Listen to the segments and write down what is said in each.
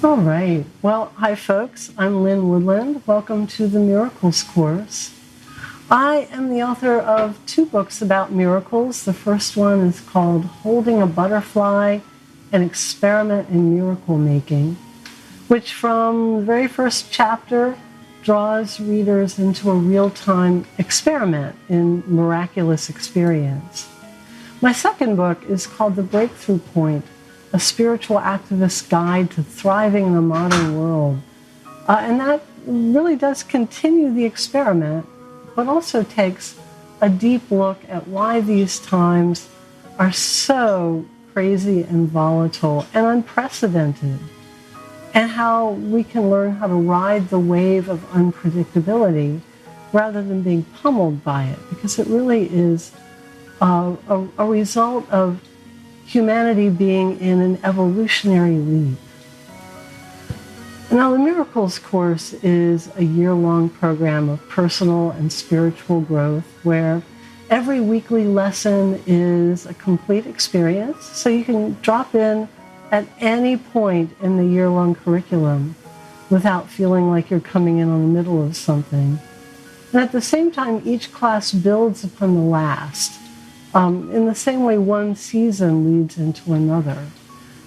All right. Well, hi, folks. I'm Lynn Woodland. Welcome to the Miracles course. I am the author of two books about miracles. The first one is called Holding a Butterfly, an Experiment in Miracle Making, which from the very first chapter draws readers into a real-time experiment in miraculous experience. My second book is called The Breakthrough Point, a spiritual activist's guide to thriving in the modern world. And that really does continue the experiment, but also takes a deep look at why these times are so crazy and volatile and unprecedented, and how we can learn how to ride the wave of unpredictability rather than being pummeled by it, because it really is a result of humanity being in an evolutionary leap. Now, the Miracles course is a year-long program of personal and spiritual growth where every weekly lesson is a complete experience, so you can drop in at any point in the year-long curriculum without feeling like you're coming in on the middle of something. And at the same time, each class builds upon the last. In the same way one season leads into another.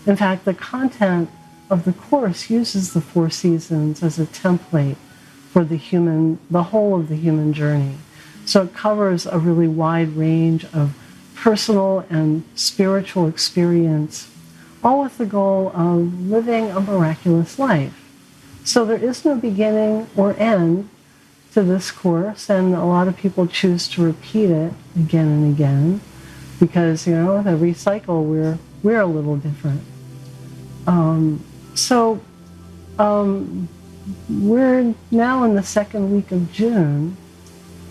In fact, the content of the course uses the four seasons as a template for the whole of the human journey. So it covers a really wide range of personal and spiritual experience, all with the goal of living a miraculous life. So there is no beginning or end to this course, and a lot of people choose to repeat it again and again because, with every cycle we're a little different. We're now in the second week of June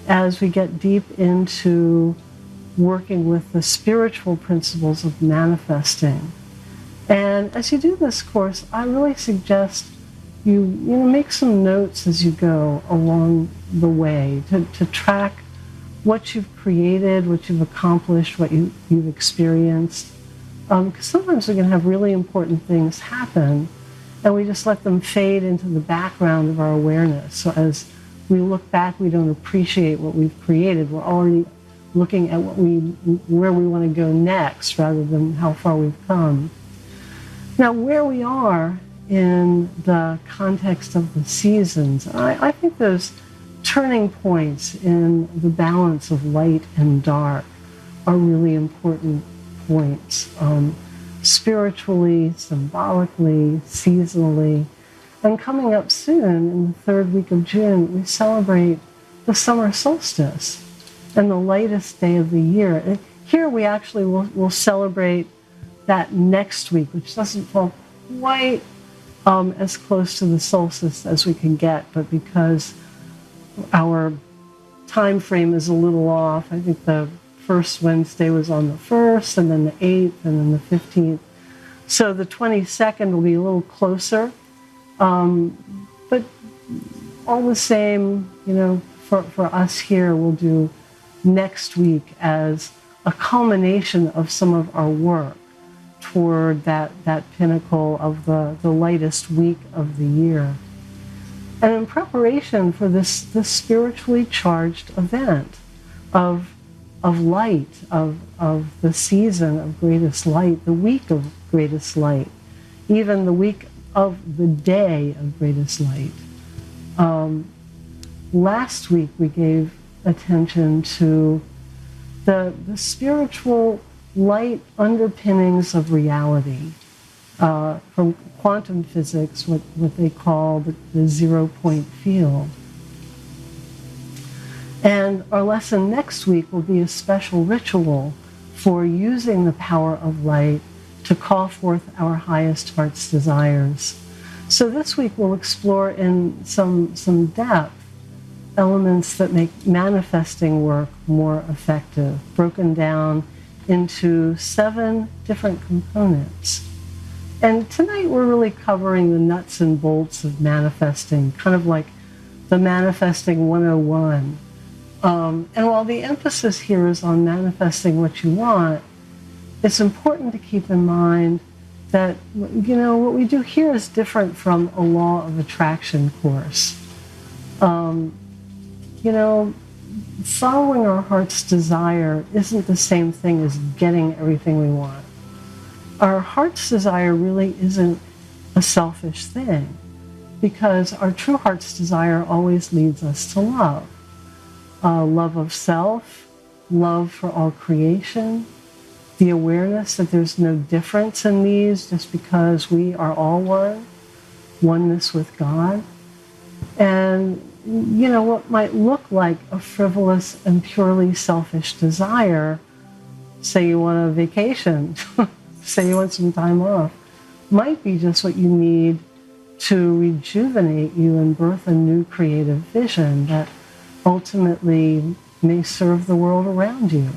as we get deep into working with the spiritual principles of manifesting. And as you do this course, I really suggest you make some notes as you go along the way to track what you've created, what you've accomplished, what you've experienced. Because sometimes we can have really important things happen and we just let them fade into the background of our awareness. So as we look back, we don't appreciate what we've created. We're already looking at where we want to go next rather than how far we've come. Now, where we are in the context of the seasons, I think those turning points in the balance of light and dark are really important points, spiritually, symbolically, seasonally. And coming up soon, in the third week of June, we celebrate the summer solstice and the lightest day of the year. And here we actually will celebrate that next week, which doesn't fall quite as close to the solstice as we can get, but because our time frame is a little off, I think the first Wednesday was on the 1st, and then the 8th, and then the 15th. So the 22nd will be a little closer, but all the same, for us here, we'll do next week as a culmination of some of our work toward that pinnacle of the lightest week of the year. And in preparation for this spiritually charged event of light, of the season of greatest light, the week of greatest light, even the week of the day of greatest light. Last week we gave attention to the spiritual light underpinnings of reality, from quantum physics, what they call the zero-point field. And our lesson next week will be a special ritual for using the power of light to call forth our highest heart's desires. So this week we'll explore in some depth elements that make manifesting work more effective, broken down into 7 different components. And tonight we're really covering the nuts and bolts of manifesting, kind of like the Manifesting 101. And while the emphasis here is on manifesting what you want, it's important to keep in mind that, what we do here is different from a law of attraction course. You know, following our heart's desire isn't the same thing as getting everything we want. Our heart's desire really isn't a selfish thing, because our true heart's desire always leads us to love. Love of self, love for all creation, the awareness that there's no difference in these just because we are all one, oneness with God. And what might look like a frivolous and purely selfish desire, say you want a vacation, say you want some time off, might be just what you need to rejuvenate you and birth a new creative vision that ultimately may serve the world around you.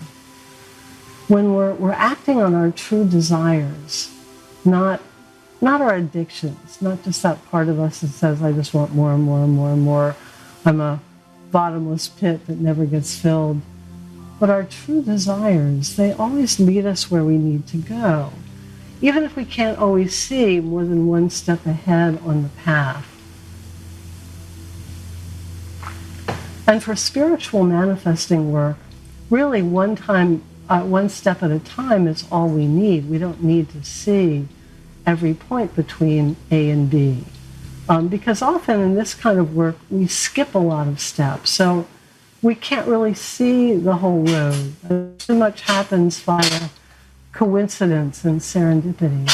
When we're acting on our true desires, not our addictions, not just that part of us that says, I just want more and more and more and more. I'm a bottomless pit that never gets filled. But our true desires, they always lead us where we need to go, even if we can't always see more than one step ahead on the path. And for spiritual manifesting work, really one step at a time is all we need. We don't need to see every point between A and B. Because often in this kind of work, we skip a lot of steps. So we can't really see the whole road. Too much happens via coincidence and serendipity.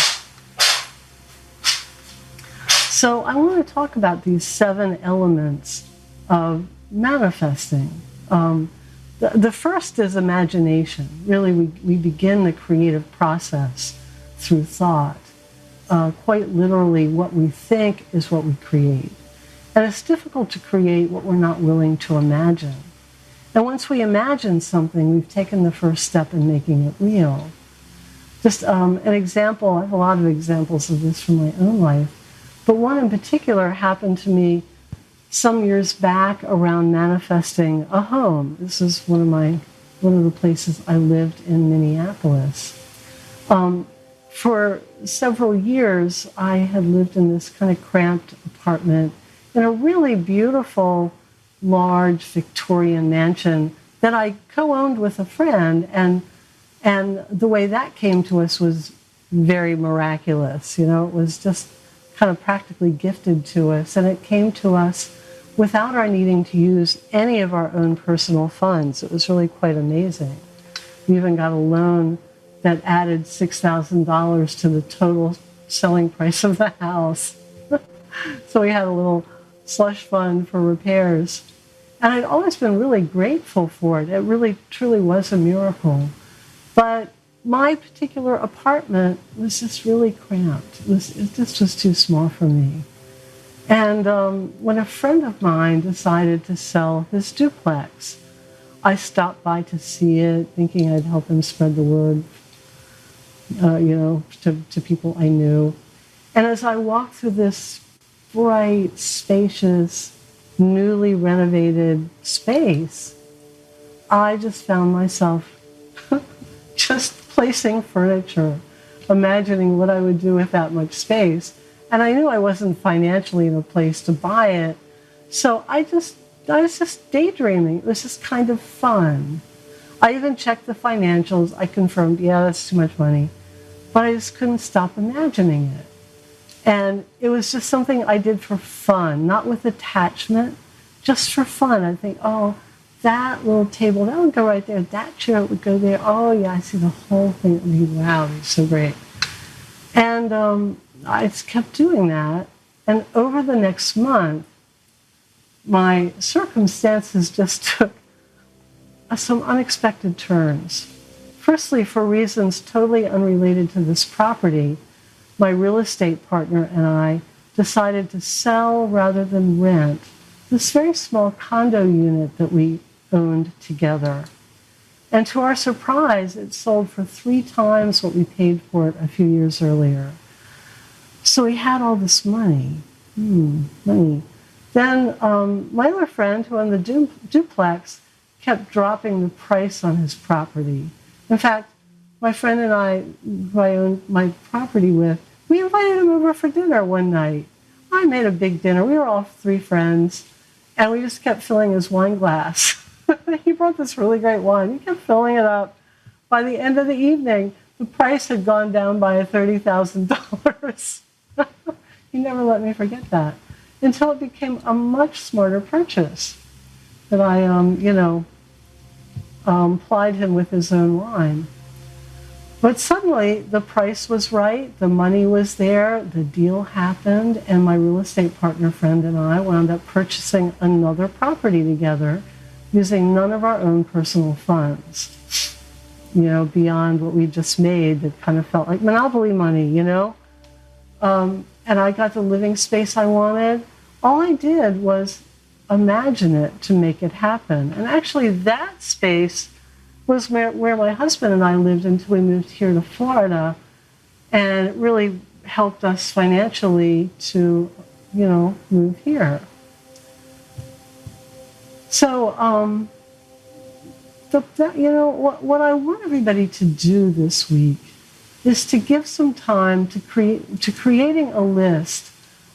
So I want to talk about these 7 elements of manifesting. The first is imagination. Really, we begin the creative process through thought. Quite literally, what we think is what we create. And it's difficult to create what we're not willing to imagine. And once we imagine something, we've taken the first step in making it real. Just an example, I have a lot of examples of this from my own life, but one in particular happened to me some years back around manifesting a home. This is one of the places I lived in Minneapolis. For several years, I had lived in this kind of cramped apartment in a really beautiful, large Victorian mansion that I co-owned with a friend, and the way that came to us was very miraculous. It was just kind of practically gifted to us, and it came to us without our needing to use any of our own personal funds. It was really quite amazing. We even got a loan that added $6,000 to the total selling price of the house. So we had a little slush fund for repairs. And I'd always been really grateful for it. It really, truly was a miracle. But my particular apartment was just really cramped. It just was too small for me. And when a friend of mine decided to sell his duplex, I stopped by to see it, thinking I'd help him spread the word, to people I knew. And as I walked through this bright, spacious, newly renovated space, I just found myself just placing furniture, imagining what I would do with that much space. And I knew I wasn't financially in a place to buy it. So I was just daydreaming. It was just kind of fun. I even checked the financials. I confirmed, yeah, that's too much money. But I just couldn't stop imagining it. And it was just something I did for fun, not with attachment, just for fun. I think, oh, that little table, that would go right there. That chair would go there. Oh, yeah, I see the whole thing. I mean, wow, it's so great. And I just kept doing that. And over the next month, my circumstances just took some unexpected turns. Firstly, for reasons totally unrelated to this property, my real estate partner and I decided to sell rather than rent this very small condo unit that we owned together. And to our surprise, it sold for 3 times what we paid for it a few years earlier. So we had all this money. Money. Then my other friend who owned the duplex kept dropping the price on his property. In fact, my friend and I, who I owned my property with, We invited him over for dinner one night. I made a big dinner. We were all 3 friends, and we just kept filling his wine glass. He brought this really great wine. He kept filling it up. By the end of the evening, the price had gone down by $30,000. He never let me forget that until it became a much smarter purchase that I, plied him with his own wine. But suddenly the price was right, the money was there, the deal happened, and my real estate partner friend and I wound up purchasing another property together using none of our own personal funds, beyond what we just made that kind of felt like monopoly money, and I got the living space I wanted. All I did was imagine it to make it happen. And actually that space was where my husband and I lived until we moved here to Florida. And it really helped us financially to, move here. So, what I want everybody to do this week is to give some time to creating a list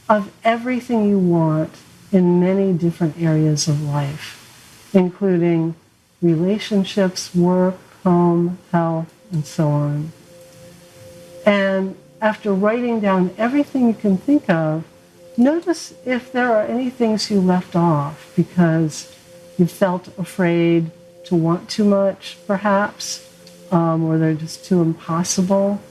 of everything you want in many different areas of life, including relationships, work, home, health, and so on. And after writing down everything you can think of, notice if there are any things you left off because you felt afraid to want too much, perhaps, or they're just too impossible.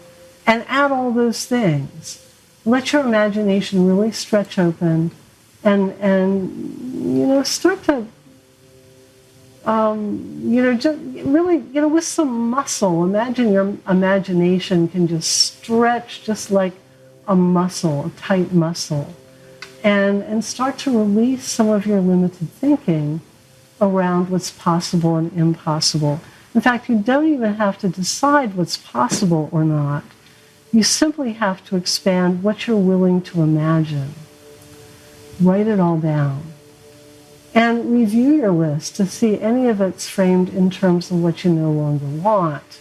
And add all those things. Let your imagination really stretch open and start to, just really, with some muscle. Imagine your imagination can just stretch just like a muscle, a tight muscle, and start to release some of your limited thinking around what's possible and impossible. In fact, you don't even have to decide what's possible or not. You simply have to expand what you're willing to imagine. Write it all down. And review your list to see any of it's framed in terms of what you no longer want,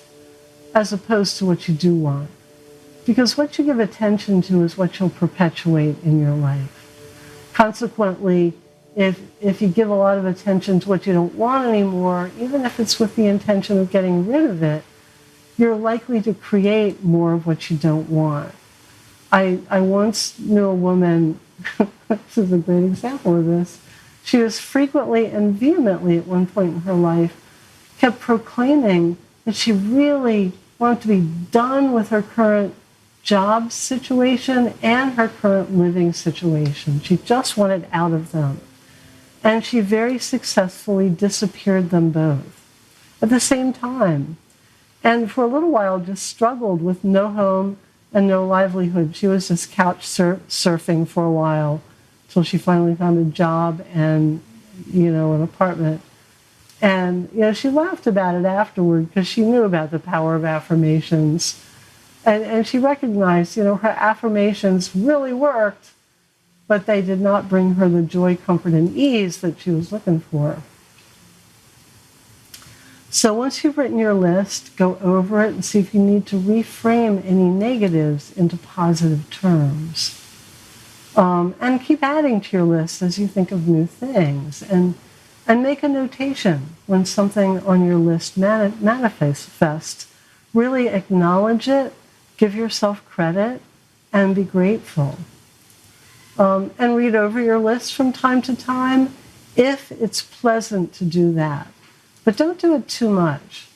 as opposed to what you do want. Because what you give attention to is what you'll perpetuate in your life. Consequently, if you give a lot of attention to what you don't want anymore, even if it's with the intention of getting rid of it, you're likely to create more of what you don't want. I once knew a woman, this is a great example of this, she was frequently and vehemently at one point in her life kept proclaiming that she really wanted to be done with her current job situation and her current living situation. She just wanted out of them. And she very successfully disappeared them both at the same time. And for a little while just struggled with no home and no livelihood. She was just couch surfing for a while till she finally found a job and, an apartment. And, she laughed about it afterward because she knew about the power of affirmations. And she recognized, her affirmations really worked, but they did not bring her the joy, comfort, and ease that she was looking for. So once you've written your list, go over it and see if you need to reframe any negatives into positive terms. And keep adding to your list as you think of new things. And make a notation when something on your list manifests. Really acknowledge it, give yourself credit, and be grateful. And read over your list from time to time if it's pleasant to do that. But don't do it too much.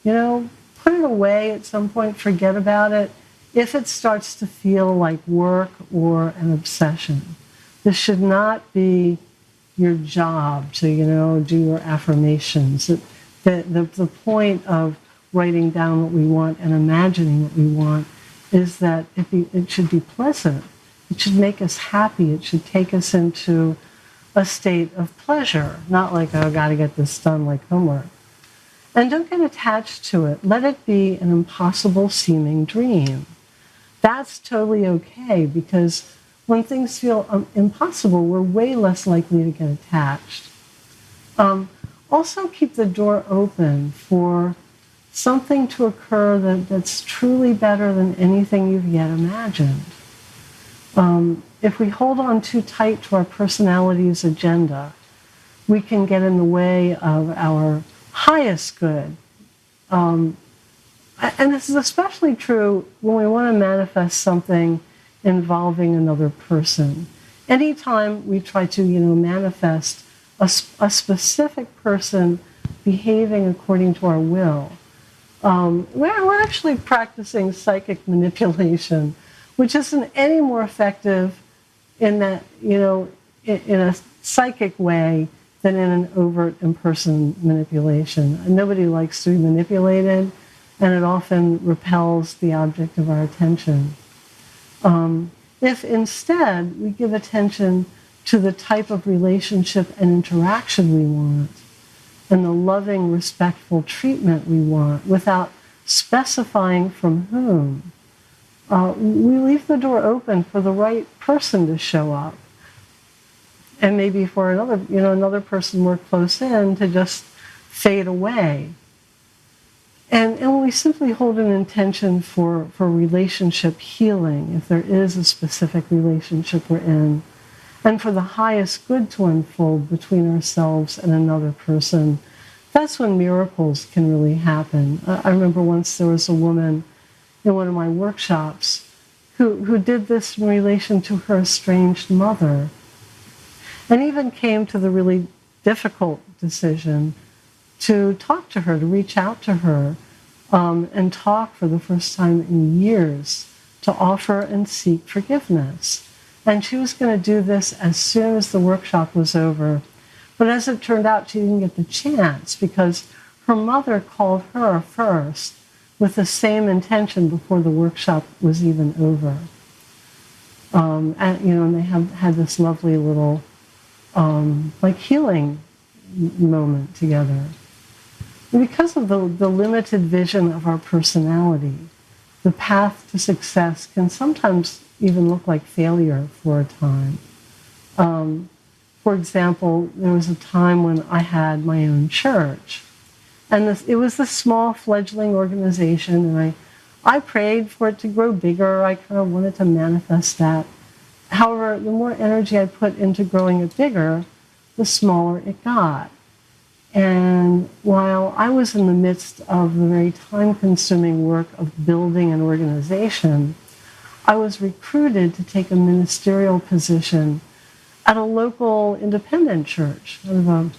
Put it away at some point, forget about it. If it starts to feel like work or an obsession, this should not be your job to, do your affirmations. The point of writing down what we want and imagining what we want is that it should be pleasant. It should make us happy. It should take us into a state of pleasure, not like, oh, got to get this done like homework. And don't get attached to it. Let it be an impossible seeming dream. That's totally okay, because when things feel impossible, we're way less likely to get attached. Also keep the door open for something to occur that's truly better than anything you've yet imagined. If we hold on too tight to our personality's agenda, we can get in the way of our highest good. And this is especially true when we want to manifest something involving another person. Anytime we try to, manifest a specific person behaving according to our will, we're actually practicing psychic manipulation, which isn't any more effective in that, in a psychic way than in an overt in-person manipulation. Nobody likes to be manipulated, and it often repels the object of our attention. If instead we give attention to the type of relationship and interaction we want, and the loving, respectful treatment we want, without specifying from whom, we leave the door open for the right person to show up. And maybe for another person more close in to just fade away. And when we simply hold an intention for relationship healing, if there is a specific relationship we're in, and for the highest good to unfold between ourselves and another person, that's when miracles can really happen. I remember once there was a woman in one of my workshops who did this in relation to her estranged mother, and even came to the really difficult decision to talk to her, to reach out to her, and talk for the first time in years, to offer and seek forgiveness. And she was going to do this as soon as the workshop was over. But as it turned out, she didn't get the chance because her mother called her first with the same intention before the workshop was even over. And they had this lovely little healing moment together. And because of the limited vision of our personality, the path to success can sometimes even look like failure for a time. For example, there was a time when I had my own church. And it was this small fledgling organization, and I prayed for it to grow bigger. I kind of wanted to manifest that. However, the more energy I put into growing it bigger, the smaller it got. And while I was in the midst of the very time-consuming work of building an organization, I was recruited to take a ministerial position at a local independent church, kind of a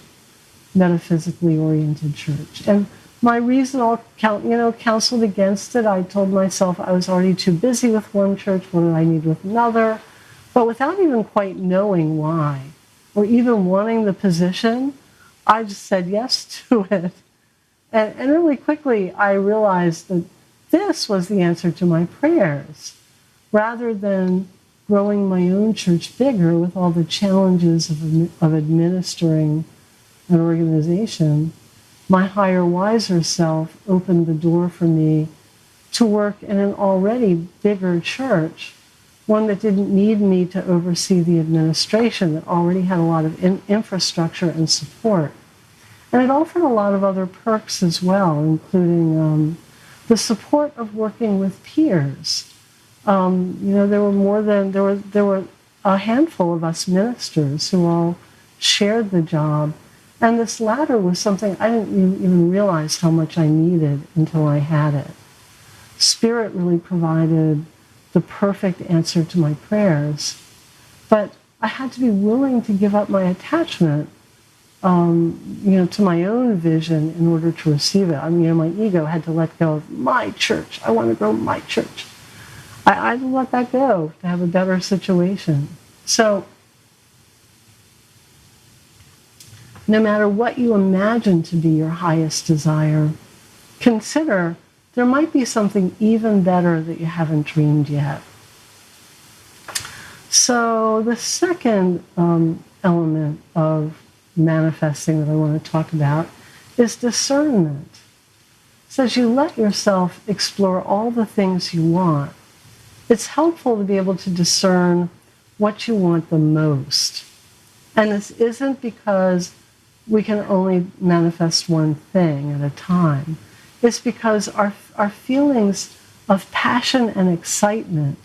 metaphysically oriented church. And my reason, all counseled against it. I told myself I was already too busy with one church. What did I need with another? But without even quite knowing why, or even wanting the position, I just said yes to it. And really quickly, I realized that this was the answer to my prayers. Rather than growing my own church bigger with all the challenges of administering an organization, my higher, wiser self opened the door for me to work in an already bigger church, one that didn't need me to oversee the administration, that already had a lot of infrastructure and support. And it offered a lot of other perks as well, including the support of working with peers. There were a handful of us ministers who all shared the job. And this latter was something I didn't even realize how much I needed until I had it. Spirit really provided the perfect answer to my prayers. But I had to be willing to give up my attachment, to my own vision in order to receive it. My ego had to let go of my church. I want to grow my church. I had to let that go to have a better situation. So, no matter what you imagine to be your highest desire, consider there might be something even better that you haven't dreamed yet. So the second element of manifesting that I want to talk about is discernment. So as you let yourself explore all the things you want, it's helpful to be able to discern what you want the most. And this isn't because we can only manifest one thing at a time. is because our feelings of passion and excitement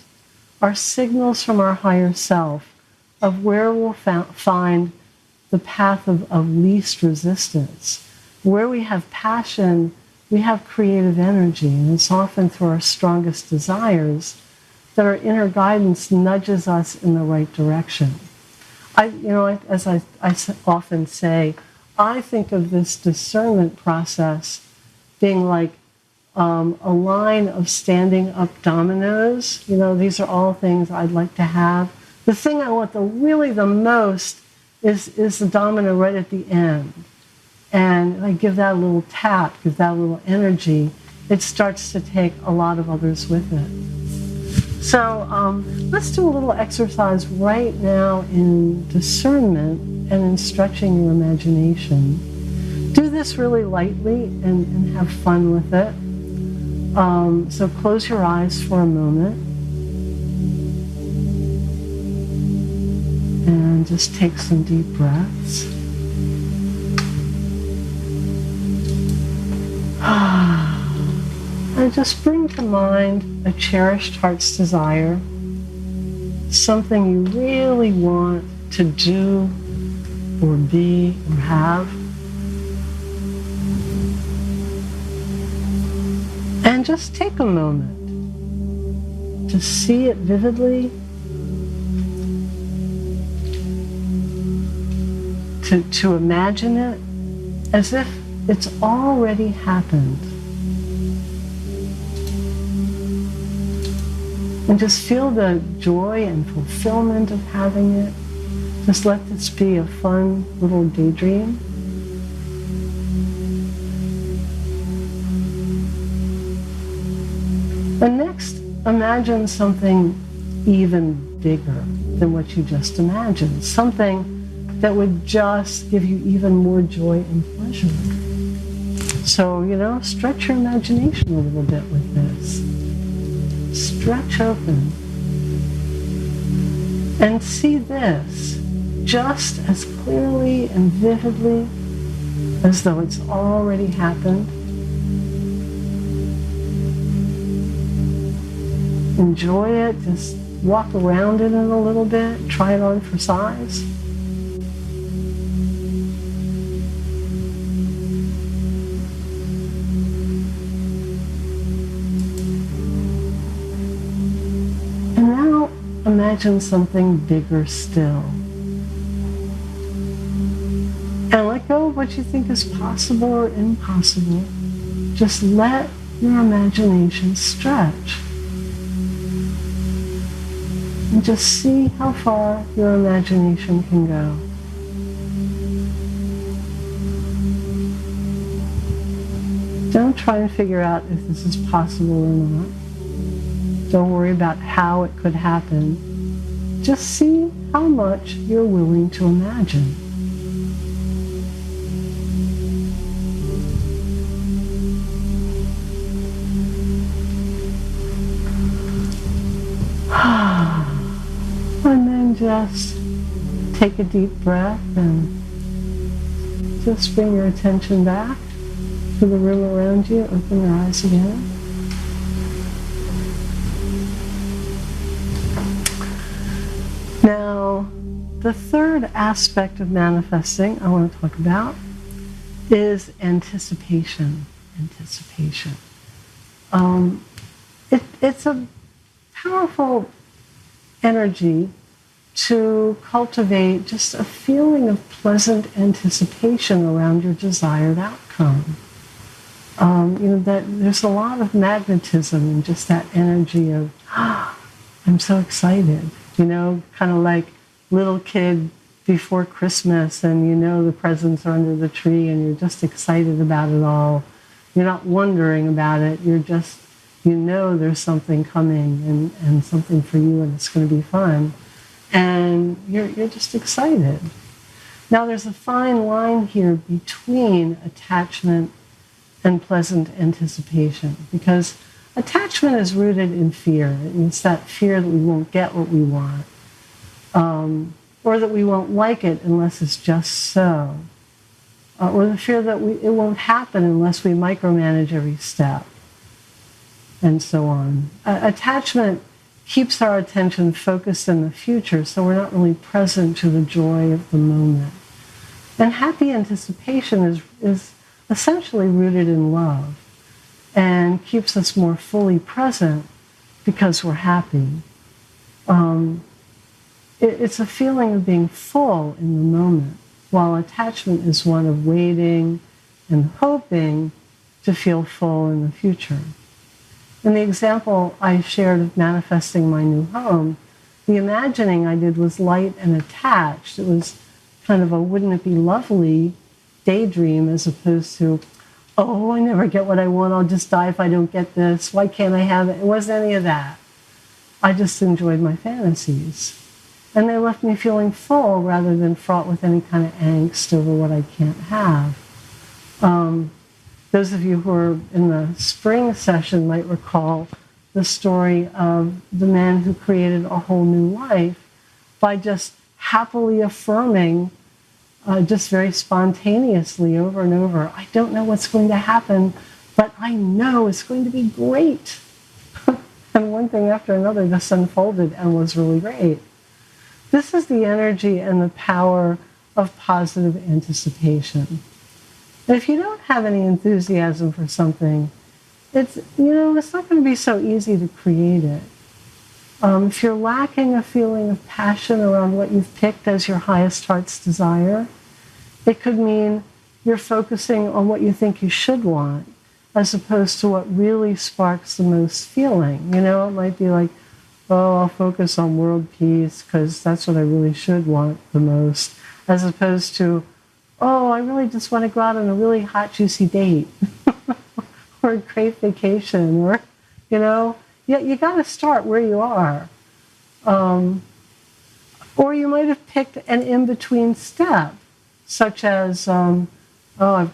are signals from our higher self of where we'll find the path of least resistance. Where we have passion, we have creative energy, and it's often through our strongest desires that our inner guidance nudges us in the right direction. As I often say, I think of this discernment process being like a line of standing up dominoes. These are all things I'd like to have. The thing I want the most is the domino right at the end. And I give that a little tap, give that a little energy, it starts to take a lot of others with it. So let's do a little exercise right now in discernment and in stretching your imagination. Do this really lightly and have fun with it. So close your eyes for a moment. And just take some deep breaths. And just bring to mind a cherished heart's desire, something you really want to do or be or have. And just take a moment to see it vividly, to imagine it as if it's already happened. And just feel the joy and fulfillment of having it. Just let this be a fun little daydream. And next, imagine something even bigger than what you just imagined. Something that would just give you even more joy and pleasure. So, stretch your imagination a little bit with this. Stretch open. And see this just as clearly and vividly as though it's already happened. Enjoy it. Just walk around in it a little bit. Try it on for size. Imagine something bigger still. And let go of what you think is possible or impossible. Just let your imagination stretch. And just see how far your imagination can go. Don't try and figure out if this is possible or not. Don't worry about how it could happen. Just see how much you're willing to imagine. And then just take a deep breath and just bring your attention back to the room around you. Open your eyes again. Now, the third aspect of manifesting I want to talk about is anticipation. Anticipation. It's a powerful energy to cultivate just a feeling of pleasant anticipation around your desired outcome. That there's a lot of magnetism in just that energy of, I'm so excited. Kind of like little kid before Christmas and the presents are under the tree and you're just excited about it all. You're not wondering about it. You're just, there's something coming and something for you and it's going to be fun. And you're just excited. Now there's a fine line here between attachment and pleasant anticipation because attachment is rooted in fear. It's that fear that we won't get what we want, or that we won't like it unless it's just so. or the fear that it won't happen unless we micromanage every step, and so on. Attachment keeps our attention focused in the future, so we're not really present to the joy of the moment. And happy anticipation is essentially rooted in love and keeps us more fully present because we're happy. It's a feeling of being full in the moment, while attachment is one of waiting and hoping to feel full in the future. In the example I shared of manifesting my new home, the imagining I did was light and attached. It was kind of a wouldn't it be lovely daydream, as opposed to, oh, I never get what I want, I'll just die if I don't get this, why can't I have it? It wasn't any of that. I just enjoyed my fantasies. And they left me feeling full rather than fraught with any kind of angst over what I can't have. Those of you who are in the spring session might recall the story of the man who created a whole new life by just happily affirming, just very spontaneously over and over, I don't know what's going to happen, but I know it's going to be great. And one thing after another just unfolded and was really great. This is the energy and the power of positive anticipation. And if you don't have any enthusiasm for something, it's not going to be so easy to create it. If you're lacking a feeling of passion around what you've picked as your highest heart's desire, it could mean you're focusing on what you think you should want, as opposed to what really sparks the most feeling. It might be like, oh, I'll focus on world peace because that's what I really should want the most, as opposed to, oh, I really just want to go out on a really hot, juicy date or a great vacation, or, you got to start where you are. Or you might have picked an in-between step, such as, I've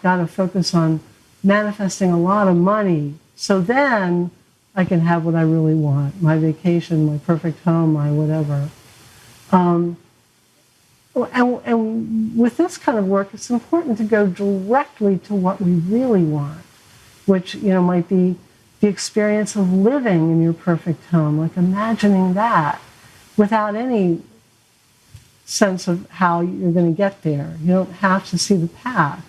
got to focus on manifesting a lot of money, so then I can have what I really want, my vacation, my perfect home, my whatever. And with this kind of work, it's important to go directly to what we really want, which might be the experience of living in your perfect home, like imagining that without any sense of how you're going to get there. You don't have to see the path.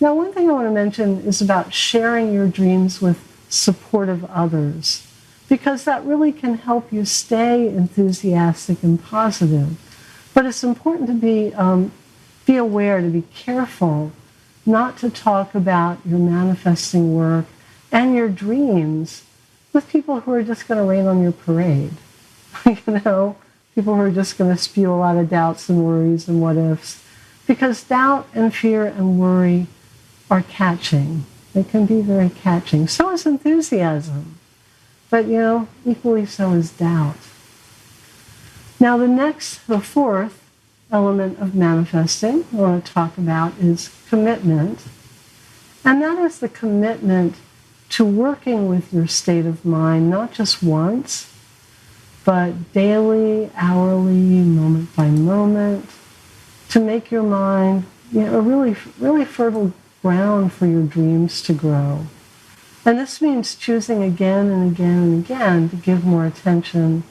Now, one thing I want to mention is about sharing your dreams with supportive others, because that really can help you stay enthusiastic and positive. But it's important to be aware, to be careful, not to talk about your manifesting work and your dreams with people who are just going to rain on your parade. People who are just going to spew a lot of doubts and worries and what ifs. Because doubt and fear and worry are catching. They can be very catching. So is enthusiasm. But, equally so is doubt. Now, the fourth element of manifesting I want to talk about is commitment. And that is the commitment to working with your state of mind, not just once, but daily, hourly, moment by moment, to make your mind a really, really fertile ground for your dreams to grow. And this means choosing again and again and again to give more attention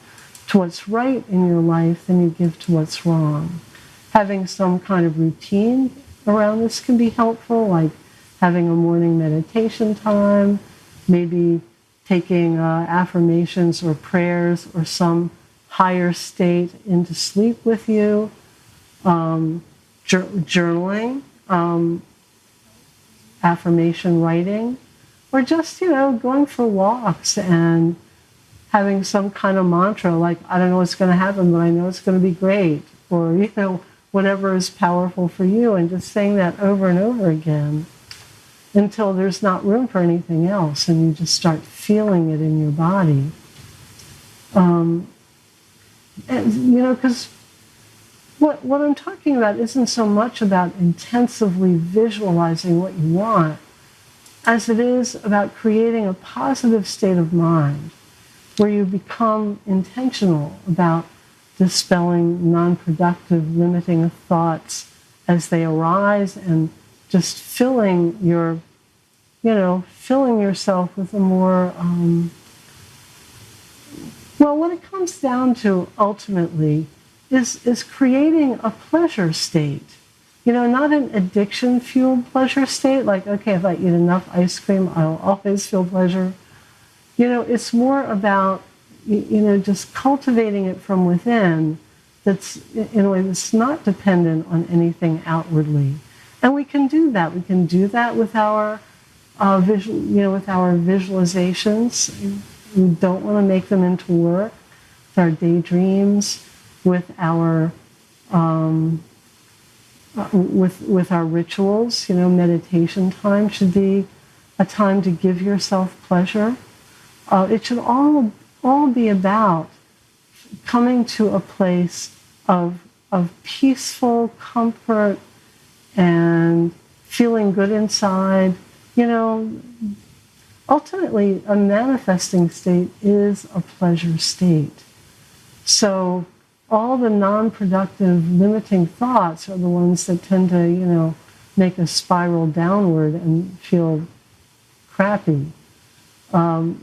to what's right in your life than you give to what's wrong. Having some kind of routine around this can be helpful, like having a morning meditation time, maybe taking affirmations or prayers or some higher state into sleep with you, journaling, affirmation writing, or just, going for walks and having some kind of mantra like, I don't know what's going to happen, but I know it's going to be great, or, whatever is powerful for you, and just saying that over and over again until there's not room for anything else and you just start feeling it in your body. Because what I'm talking about isn't so much about intensively visualizing what you want as it is about creating a positive state of mind where you become intentional about dispelling non-productive, limiting thoughts as they arise and just filling yourself with a more, well, what it comes down to ultimately is creating a pleasure state. Not an addiction-fueled pleasure state, like, okay, if I eat enough ice cream, I'll always feel pleasure. It's more about, just cultivating it from within, that's in a way that's not dependent on anything outwardly. And we can do that. We can do that with our with our visualizations. We don't want to make them into work. With our daydreams, with our with our rituals. Meditation time should be a time to give yourself pleasure. It should all be about coming to a place of peaceful comfort and feeling good inside. Ultimately, a manifesting state is a pleasure state. So all the non-productive, limiting thoughts are the ones that tend to, make us spiral downward and feel crappy. So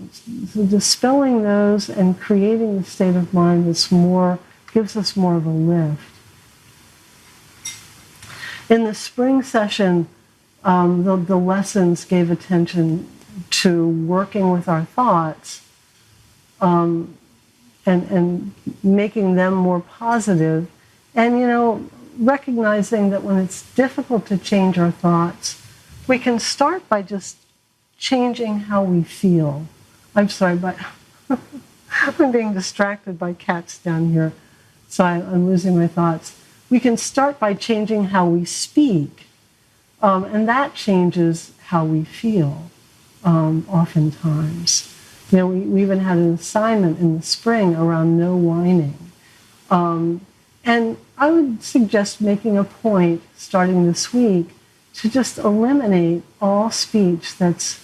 dispelling those and creating a state of mind that's gives us more of a lift. In the spring session, the lessons gave attention to working with our thoughts and making them more positive, and recognizing that when it's difficult to change our thoughts, we can start by just changing how we feel. I'm sorry, but I'm being distracted by cats down here, so I'm losing my thoughts. We can start by changing how we speak, and that changes how we feel, oftentimes. We even had an assignment in the spring around no whining. And I would suggest making a point, starting this week, to just eliminate all speech that's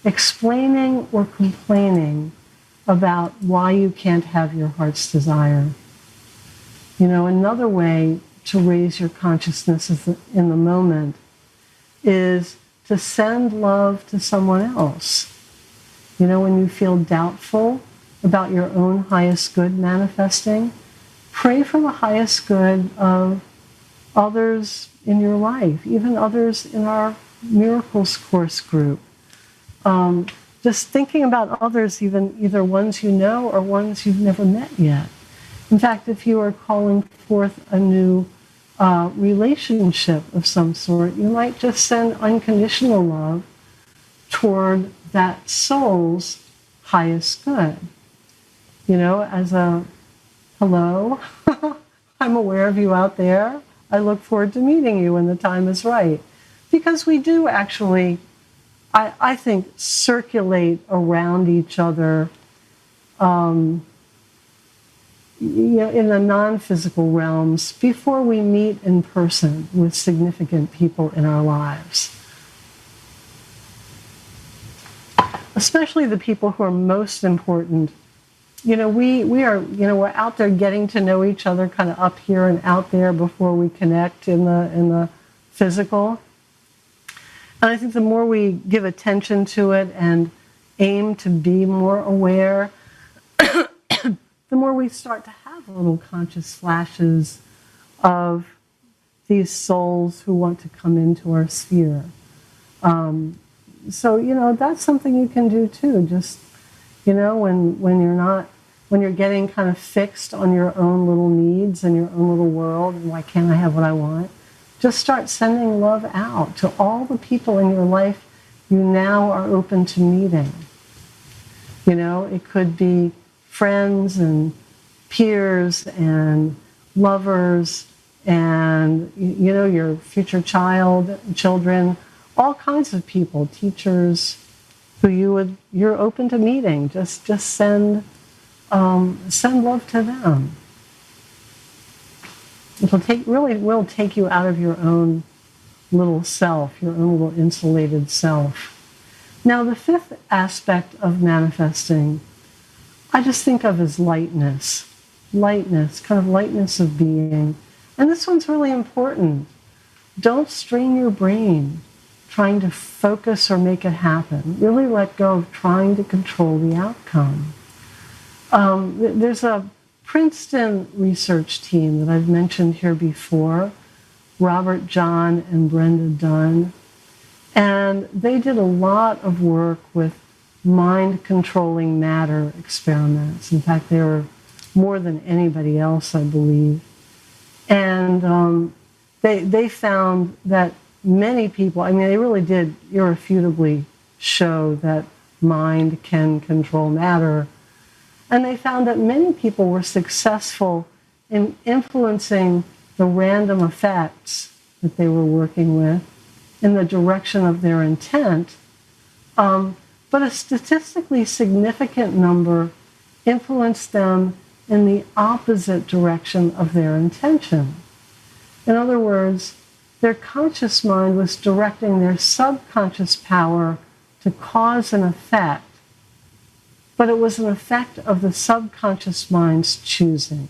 explaining or complaining about why you can't have your heart's desire. Another way to raise your consciousness in the moment is to send love to someone else. When you feel doubtful about your own highest good manifesting, pray for the highest good of others in your life, even others in our Miracles Course group. Just thinking about others, either ones you know or ones you've never met yet. In fact, if you are calling forth a new relationship of some sort, you might just send unconditional love toward that soul's highest good. As a hello, I'm aware of you out there. I look forward to meeting you when the time is right. Because we do actually, I think, circulate around each other in the non-physical realms before we meet in person with significant people in our lives. Especially the people who are most important. We are, we're out there getting to know each other kind of up here and out there before we connect in the physical. And I think the more we give attention to it and aim to be more aware, the more we start to have little conscious flashes of these souls who want to come into our sphere. So, that's something you can do too. Just, when you're getting kind of fixed on your own little needs and your own little world, and why can't I have what I want? Just start sending love out to all the people in your life you now are open to meeting. It could be friends and peers and lovers and, your future children, all kinds of people, teachers who you're open to meeting. Just send love to them. Really will take you out of your own little self, your own little insulated self. Now, the fifth aspect of manifesting, I just think of as lightness, kind of lightness of being. And this one's really important. Don't strain your brain. trying to focus or make it happen. Really let go of trying to control the outcome. There's a Princeton research team that I've mentioned here before, Robert John and Brenda Dunn, and they did a lot of work with mind-controlling matter experiments. In fact, they were more than anybody else, I believe. And they found that many people, I mean, they really did irrefutably show that mind can control matter. And they found that many people were successful in influencing the random effects that they were working with in the direction of their intent. But a statistically significant number influenced them in the opposite direction of their intention. In other words, their conscious mind was directing their subconscious power to cause an effect, but it was an effect of the subconscious mind's choosing,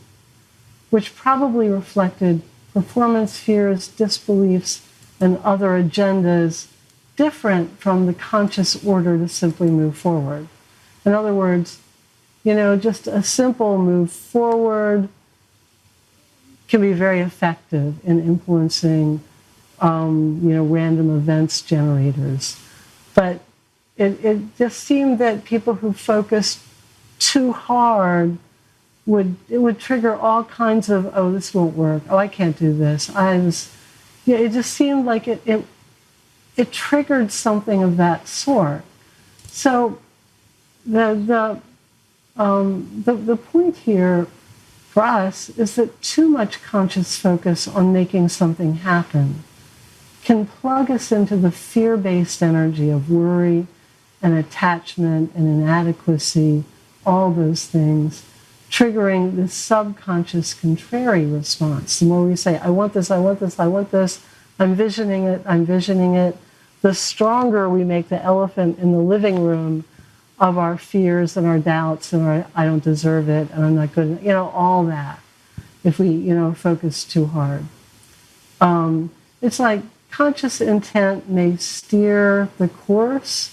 which probably reflected performance fears, disbeliefs, and other agendas different from the conscious order to simply move forward. In other words, just a simple move forward can be very effective in influencing, random events generators. But it just seemed that people who focused too hard would trigger all kinds of, oh, this won't work. Oh, I can't do this. It just seemed like it triggered something of that sort. So the point here for us is that too much conscious focus on making something happen can plug us into the fear-based energy of worry and attachment and inadequacy, all those things, triggering this subconscious contrary response. The more we say, I want this, I want this, I want this, I'm visioning it, the stronger we make the elephant in the living room of our fears and our doubts and our I don't deserve it and I'm not good, all that, if we, focus too hard. It's like conscious intent may steer the course,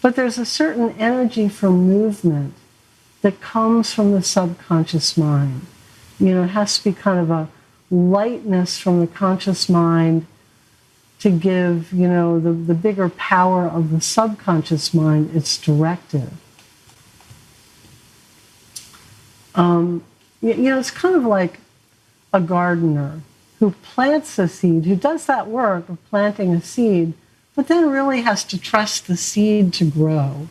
but there's a certain energy for movement that comes from the subconscious mind. It has to be kind of a lightness from the conscious mind to give, the bigger power of the subconscious mind its directive. It's kind of like a gardener who plants a seed, who does that work of planting a seed, but then really has to trust the seed to grow.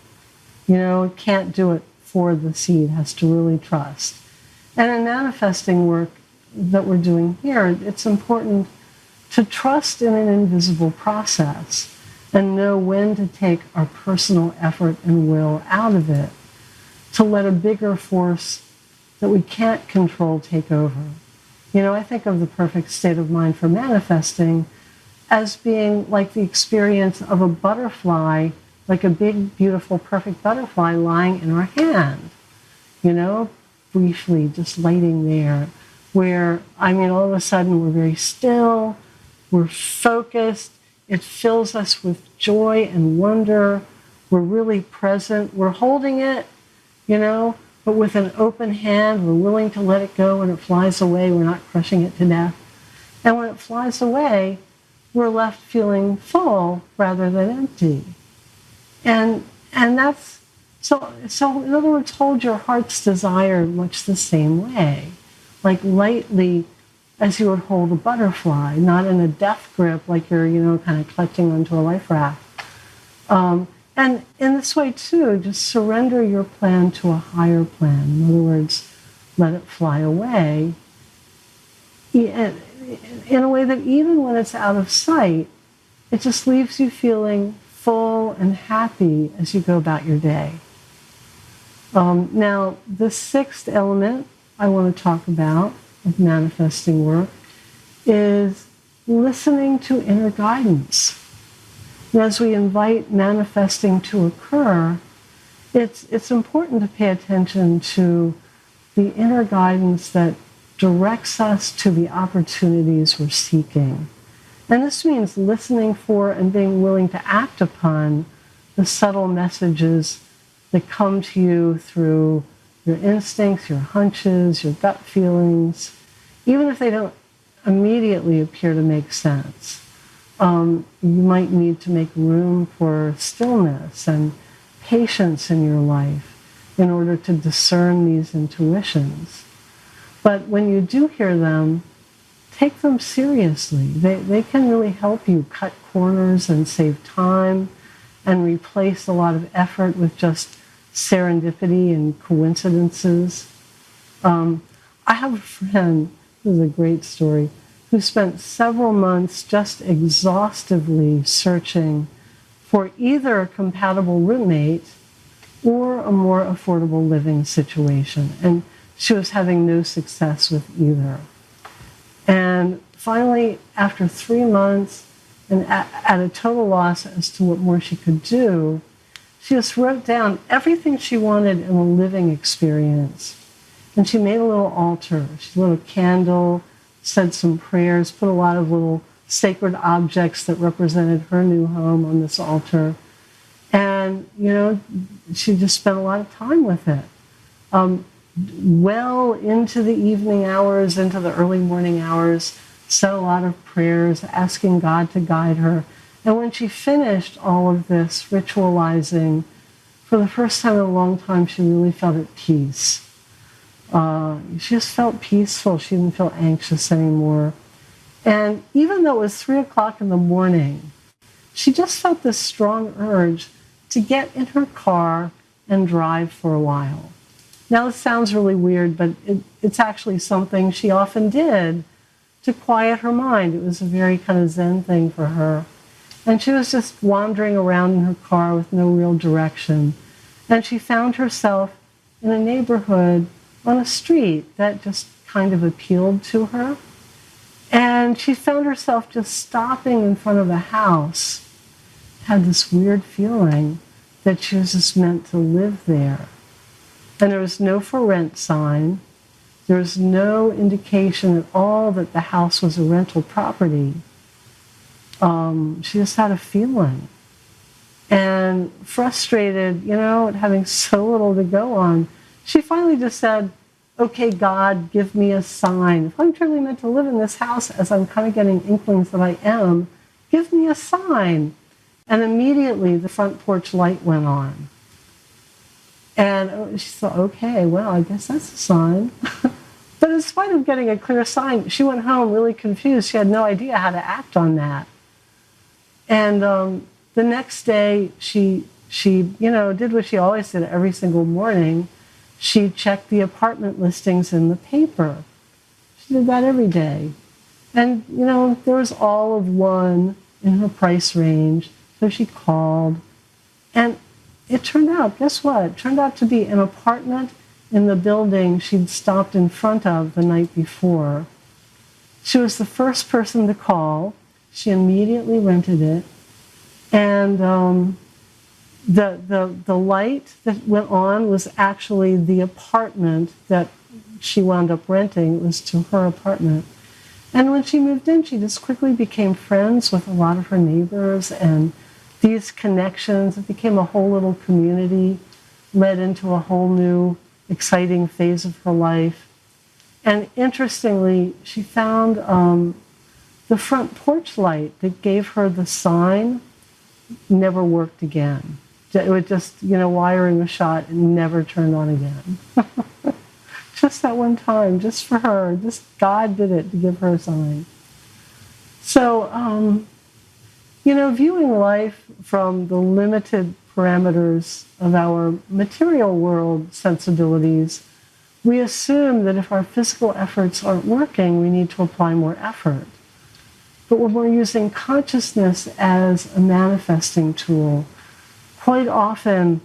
Can't do it for the seed, has to really trust. And in manifesting work that we're doing here, it's important to trust in an invisible process and know when to take our personal effort and will out of it, to let a bigger force that we can't control take over. I think of the perfect state of mind for manifesting as being like the experience of a butterfly, like a big, beautiful, perfect butterfly lying in our hand, briefly just lighting there, where, all of a sudden we're very still, we're focused, it fills us with joy and wonder, we're really present, we're holding it, but with an open hand, we're willing to let it go when it flies away, we're not crushing it to death. And when it flies away, we're left feeling full rather than empty. And that's, so in other words, hold your heart's desire much the same way, like lightly as you would hold a butterfly, not in a death grip like you're, kind of clutching onto a life raft. And in this way, too, just surrender your plan to a higher plan. In other words, let it fly away in a way that even when it's out of sight, it just leaves you feeling full and happy as you go about your day. Now, the sixth element I want to talk about of manifesting work is listening to inner guidance. And as we invite manifesting to occur, it's important to pay attention to the inner guidance that directs us to the opportunities we're seeking. And this means listening for and being willing to act upon the subtle messages that come to you through your instincts, your hunches, your gut feelings, even if they don't immediately appear to make sense. You might need to make room for stillness and patience in your life in order to discern these intuitions. But when you do hear them, take them seriously. They can really help you cut corners and save time and replace a lot of effort with just serendipity and coincidences. I have a friend, this is a great story, who spent several months just exhaustively searching for either a compatible roommate or a more affordable living situation. And she was having no success with either. And finally, after 3 months, and at a total loss as to what more she could do, she just wrote down everything she wanted in a living experience. And she made a little altar. She lit a candle, said some prayers, put a lot of little sacred objects that represented her new home on this altar. And, she just spent a lot of time with it. Well into the evening hours, into the early morning hours, said a lot of prayers, asking God to guide her. And when she finished all of this ritualizing, for the first time in a long time, she really felt at peace. She just felt peaceful. She didn't feel anxious anymore. And even though it was 3 o'clock in the morning, she just felt this strong urge to get in her car and drive for a while. Now, this sounds really weird, but it's actually something she often did to quiet her mind. It was a very kind of Zen thing for her. And she was just wandering around in her car with no real direction. And she found herself in a neighborhood on a street that just kind of appealed to her. And she found herself just stopping in front of a house, had this weird feeling that she was just meant to live there. And there was no for rent sign. There was no indication at all that the house was a rental property. She just had a feeling. And frustrated, at having so little to go on, she finally just said, okay, God, give me a sign. If I'm truly meant to live in this house, as I'm kind of getting inklings that I am, give me a sign. And immediately the front porch light went on. And she thought, okay, well, I guess that's a sign. But in spite of getting a clear sign, she went home really confused. She had no idea how to act on that. And the next day, she did what she always did every single morning. She checked the apartment listings in the paper. She did that every day. And, there was all of one in her price range. So she called. And it turned out, guess what? It turned out to be an apartment in the building she'd stopped in front of the night before. She was the first person to call. She immediately rented it. And the light that went on was actually the apartment that she wound up renting. It was to her apartment. And when she moved in, she just quickly became friends with a lot of her neighbors, and these connections, it became a whole little community, led into a whole new exciting phase of her life. And interestingly, she found the front porch light that gave her the sign never worked again. It was just, wiring was shot and never turned on again. Just that one time, just for her. Just God did it to give her a sign. So, viewing life from the limited parameters of our material world sensibilities, we assume that if our physical efforts aren't working, we need to apply more effort. But when we're using consciousness as a manifesting tool, quite often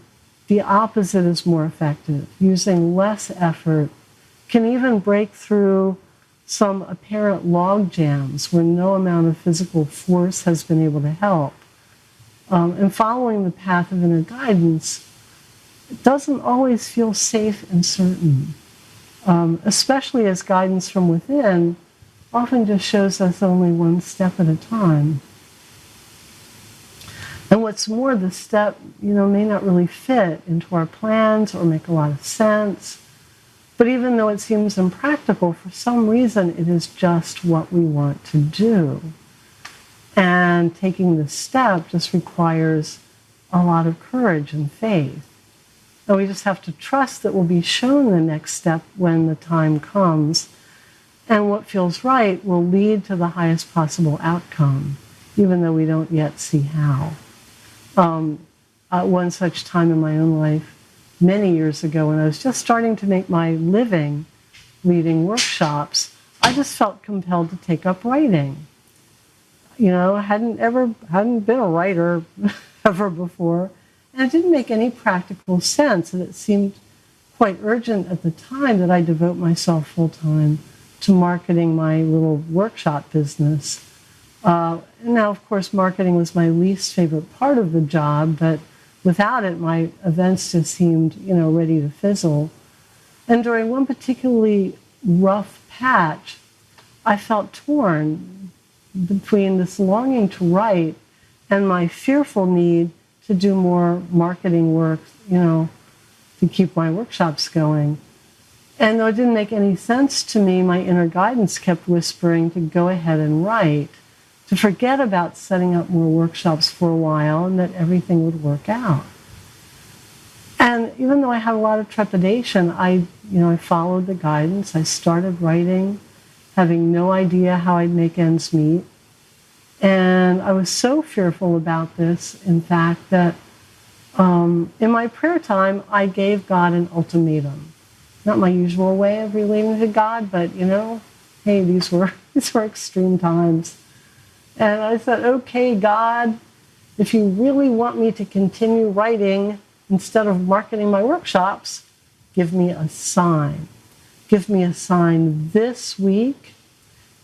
the opposite is more effective. Using less effort can even break through some apparent log jams where no amount of physical force has been able to help. And following the path of inner guidance, it doesn't always feel safe and certain, especially as guidance from within often just shows us only one step at a time. And what's more, the step, may not really fit into our plans or make a lot of sense. But even though it seems impractical, for some reason, it is just what we want to do. And taking the step just requires a lot of courage and faith. And we just have to trust that we'll be shown the next step when the time comes. And what feels right will lead to the highest possible outcome, even though we don't yet see how. At one such time in my own life, many years ago, when I was just starting to make my living leading workshops, I just felt compelled to take up writing. I hadn't been a writer ever before, and it didn't make any practical sense, and it seemed quite urgent at the time that I devote myself full-time to marketing my little workshop business. Now, of course, marketing was my least favorite part of the job, but without it, my events just seemed, ready to fizzle. And during one particularly rough patch, I felt torn between this longing to write and my fearful need to do more marketing work, to keep my workshops going. And though it didn't make any sense to me, my inner guidance kept whispering to go ahead and write, to forget about setting up more workshops for a while, and that everything would work out. And even though I had a lot of trepidation, I followed the guidance. I started writing, having no idea how I'd make ends meet. And I was so fearful about this, in fact, that in my prayer time, I gave God an ultimatum. Not my usual way of relating to God, but, hey, these were extreme times. And I said, okay, God, if you really want me to continue writing instead of marketing my workshops, give me a sign. Give me a sign this week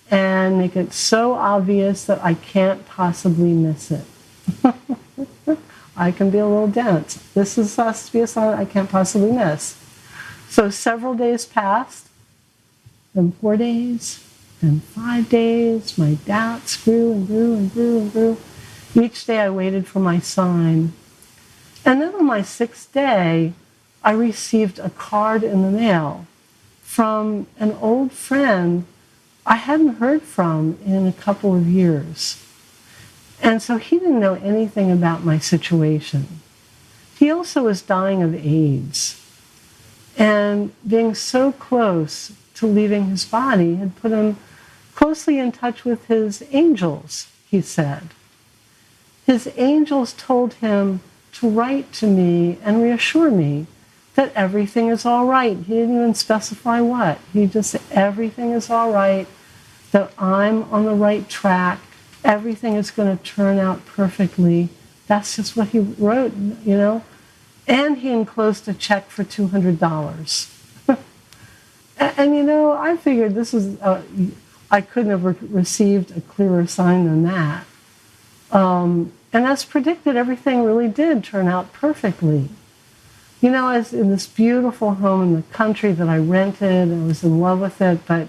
and make it so obvious that I can't possibly miss it. I can be a little dense. This has to be a sign I can't possibly miss. So several days passed, then 4 days, then 5 days. My doubts grew and grew and grew and grew. Each day I waited for my sign. And then on my 6th day, I received a card in the mail from an old friend I hadn't heard from in a couple of years. And so he didn't know anything about my situation. He also was dying of AIDS. And being so close to leaving his body had put him closely in touch with his angels, he said. His angels told him to write to me and reassure me that everything is all right. He didn't even specify what. He just said, everything is all right, that I'm on the right track, everything is going to turn out perfectly. That's just what he wrote, And he enclosed a check for $200. And I figured this was, I couldn't have received a clearer sign than that. And as predicted, everything really did turn out perfectly. As in this beautiful home in the country that I rented, I was in love with it, but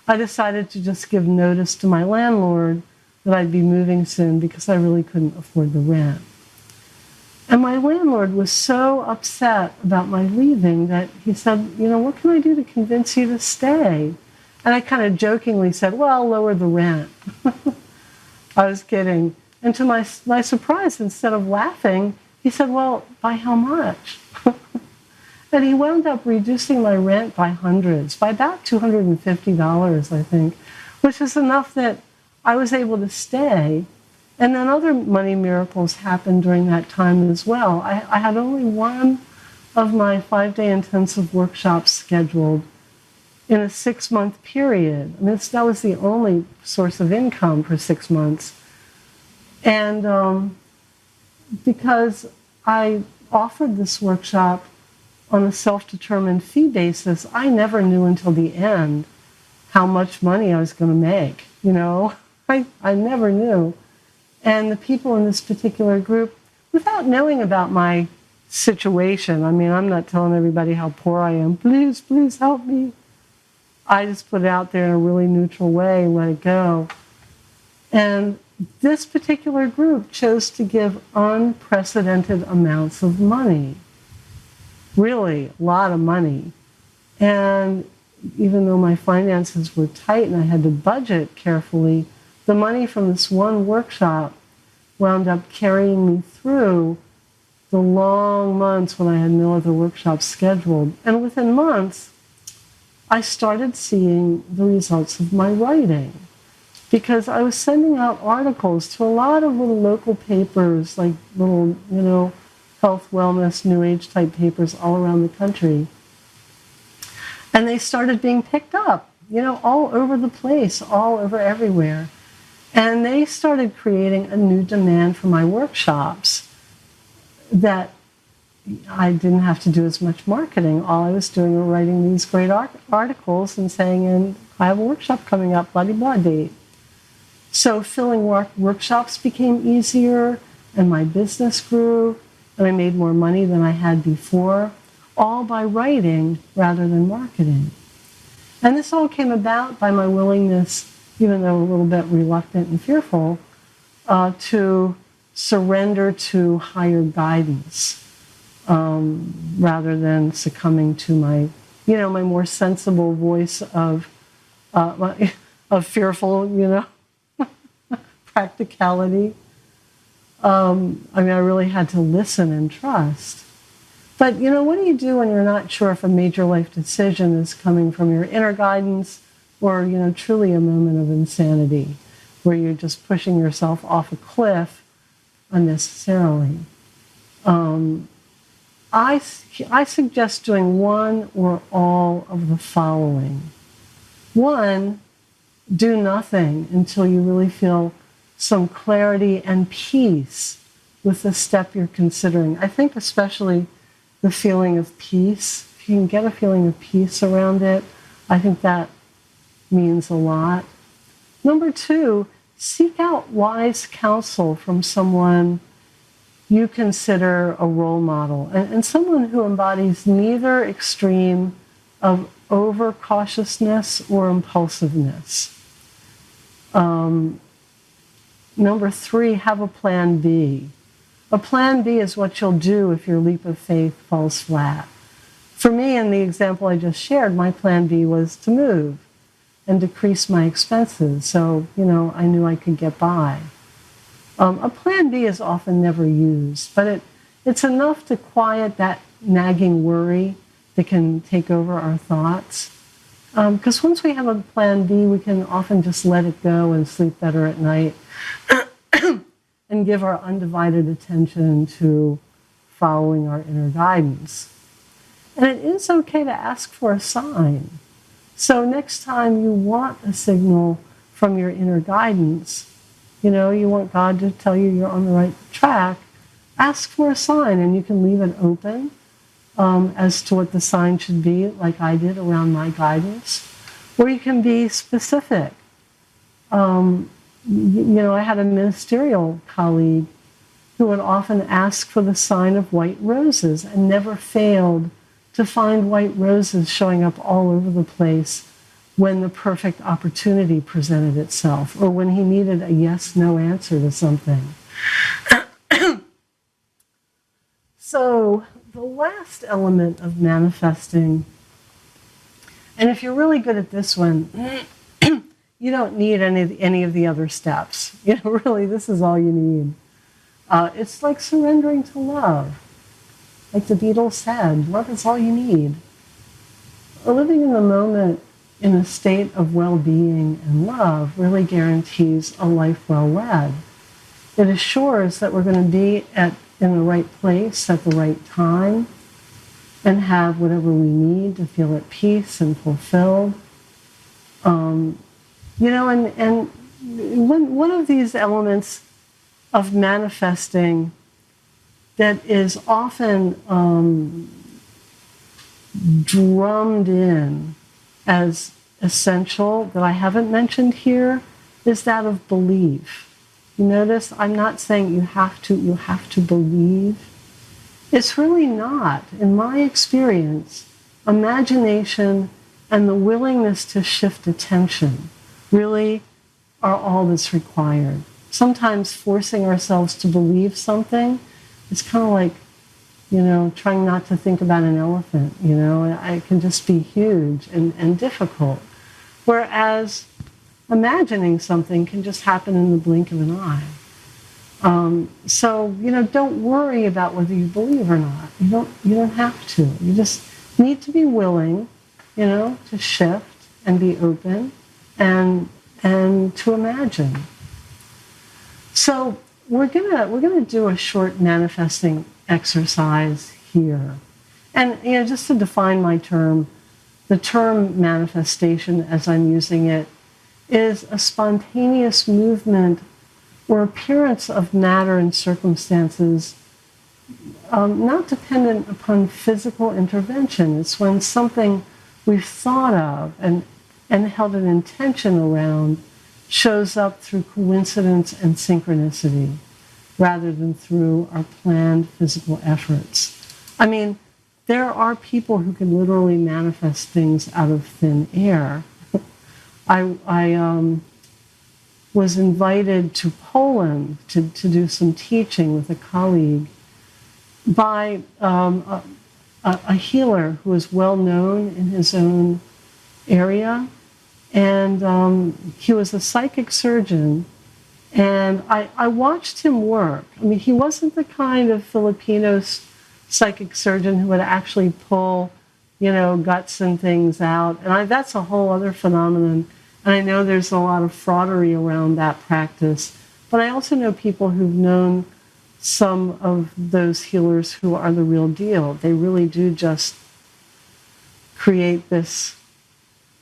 I decided to just give notice to my landlord that I'd be moving soon because I really couldn't afford the rent. And my landlord was so upset about my leaving that he said, what can I do to convince you to stay? And I kind of jokingly said, well, lower the rent. I was kidding. And to my surprise, instead of laughing, he said, well, by how much? And he wound up reducing my rent by hundreds, by about $250, I think, which is enough that I was able to stay. And then other money miracles happened during that time as well. I had only one of my 5-day intensive workshops scheduled in a 6-month period. That was the only source of income for 6 months. And because I offered this workshop on a self-determined fee basis, I never knew until the end how much money I was going to make. I never knew. And the people in this particular group, without knowing about my situation, I'm not telling everybody how poor I am. Please, please help me. I just put it out there in a really neutral way and let it go. And this particular group chose to give unprecedented amounts of money. Really, a lot of money. And even though my finances were tight and I had to budget carefully, the money from this one workshop wound up carrying me through the long months when I had no other workshops scheduled. And within months, I started seeing the results of my writing, because I was sending out articles to a lot of little local papers, like little, health, wellness, new age type papers all around the country. And they started being picked up, all over the place, all over everywhere. And they started creating a new demand for my workshops that I didn't have to do as much marketing. All I was doing was writing these great articles and saying, and I have a workshop coming up, blah, blah, date. So filling workshops became easier, and my business grew, and I made more money than I had before, all by writing rather than marketing. And this all came about by my willingness, even though a little bit reluctant and fearful, to surrender to higher guidance rather than succumbing to my more sensible voice of fearful, practicality. I really had to listen and trust. But, what do you do when you're not sure if a major life decision is coming from your inner guidance or, truly a moment of insanity where you're just pushing yourself off a cliff unnecessarily? I suggest doing one or all of the following. One, do nothing until you really feel some clarity and peace with the step you're considering. I think especially the feeling of peace. If you can get a feeling of peace around it, I think that means a lot. Number two, seek out wise counsel from someone you consider a role model, and someone who embodies neither extreme of over-cautiousness or impulsiveness. Number three, have a plan B. A plan B is what you'll do if your leap of faith falls flat. For me, in the example I just shared, my plan B was to move and decrease my expenses, so, I knew I could get by. A plan B is often never used, but it's enough to quiet that nagging worry that can take over our thoughts. Because once we have a plan B, we can often just let it go and sleep better at night and give our undivided attention to following our inner guidance. And it is okay to ask for a sign. So next time you want a signal from your inner guidance, you want God to tell you you're on the right track, ask for a sign, and you can leave it open as to what the sign should be, like I did around my guidance, or you can be specific. I had a ministerial colleague who would often ask for the sign of white roses and never failed to find white roses showing up all over the place when the perfect opportunity presented itself, or when he needed a yes-no answer to something. So the last element of manifesting, and if you're really good at this one, you don't need any of the other steps. Really, this is all you need. It's like surrendering to love. Like the Beatles said, love is all you need. Living in the moment in a state of well-being and love really guarantees a life well led. It assures that we're going to be in the right place at the right time and have whatever we need to feel at peace and fulfilled. And one of these elements of manifesting that is often drummed in as essential that I haven't mentioned here is that of belief. You notice I'm not saying you have to believe. It's really not. In my experience, imagination and the willingness to shift attention really are all that's required. Sometimes forcing ourselves to believe something is kind of like, trying not to think about an elephant, it can just be huge and difficult. Whereas imagining something can just happen in the blink of an eye. So, don't worry about whether you believe or not. You don't have to. You just need to be willing, to shift and be open and to imagine. So we're gonna do a short manifesting exercise here. And just to define my term, the term manifestation as I'm using it is a spontaneous movement or appearance of matter and circumstances not dependent upon physical intervention. It's when something we've thought of and held an intention around shows up through coincidence and synchronicity rather than through our planned physical efforts. I mean, there are people who can literally manifest things out of thin air. I was invited to Poland to do some teaching with a colleague by a healer who is well known in his own area. And he was a psychic surgeon. And I watched him work. I mean, he wasn't the kind of Filipino psychic surgeon who would actually pull, guts and things out. And that's a whole other phenomenon. And I know there's a lot of fraudery around that practice. But I also know people who've known some of those healers who are the real deal. They really do just create this